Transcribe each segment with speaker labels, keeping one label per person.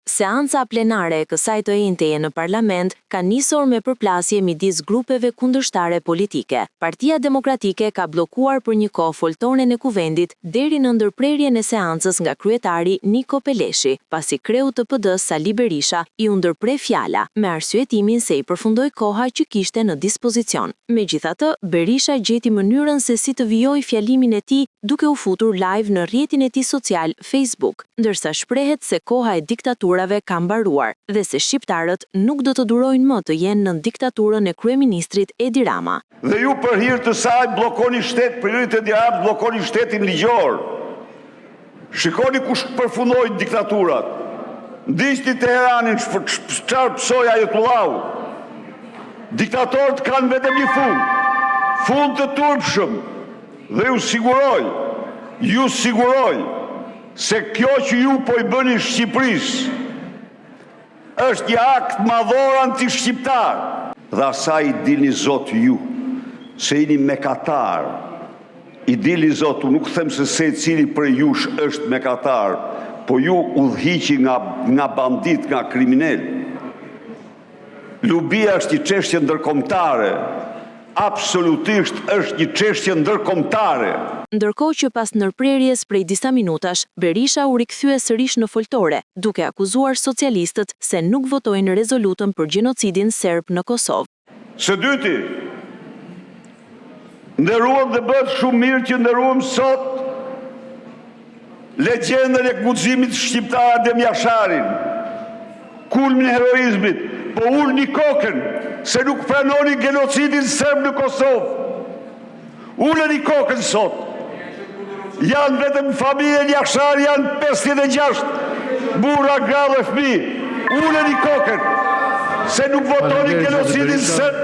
Speaker 1: Seanca plenare e kësaj të enteje në parlament ka nisur me përplasje midis grupeve kundërshtare politike. Partia Demokratike ka blokuar për një kohë foltoren e kuvendit deri në ndërprerjen e seancës nga kryetari Niko Peleshi, pasi kreu të PD-s Sali Berisha i u ndërpre fjala, me arsyetimin se i përfundoi koha që kishte në dispozicion. Megjithatë, Berisha gjeti mënyrën se si të vijojë fjalimin e tij duke u futur live në rrjetin e tij social Facebook, ndërsa shprehet se koha e diktaturave ka mbaruar dhe se shqiptarët nuk do të durojnë më të jenë në diktaturën e kryeministrit Edi Rama.
Speaker 2: Dhe ju për hir të saj bllokoni kryeministri Edi Rama bllokoni shtetin ligjor. Shikoni kush përfundoi diktaturat. Ndiqni Teheranin çfarë psoi Ayatollahu. Diktatorët kanë vetëm një fund të turpshëm. Dhe ju siguroj se kjo që ju po i bëni Shqipërisë është një akt madhor anti-shqiptar. Dhe asaj i dilni zot ju, se jeni mekatar. I dilni zot, nuk them se secili prej jush është mekatar, po ju udhhiqi nga bandit, nga kriminal. Lubia është një çështje ndërkombëtare. Absolutisht është një çështje ndërkombëtare.
Speaker 1: Ndërkohë që pas ndërprerjes prej disa minutash, Berisha u rikthye sërish në foltore, duke akuzuar socialistët se nuk votojnë rezolutën për gjenocidin serb në Kosovë.
Speaker 2: Së dyti, nderuam dhe bëhet shumë mirë që nderuam sot legjendën e guximit shqiptar Adem Jasharin, kulmin e heroizmit, po ulni kokën se nuk pranoni genocidin serb në Kosovë. Uleni kokën sot. Janë vetëm familjen Jashar, janë 56 burra, gra dhe fëmijë. Uleni kokën se nuk votoni genocidin serb.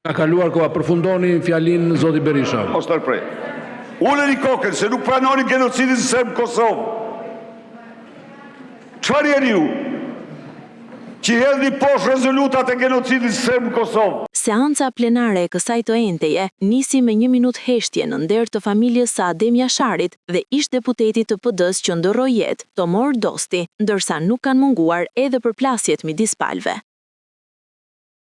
Speaker 3: Ka kaluar koha, përfundoni fjalin zoti Berisha.
Speaker 2: Mos ndërprej. Uleni kokën se nuk pranoni genocidin serb në Kosovë. Çfarë jeni ju? Që hedhni poshtë rezolutat e genocidit serb në Kosovë.
Speaker 1: Seanca plenare e kësaj të enteje nisi me 1 minutë heshtje në nder të familjes së Adem Jasharit dhe ish-deputetit të PD-s që ndorroi jetë, Tomor Dosti, ndërsa nuk kanë munguar edhe përplasjet midis palëve.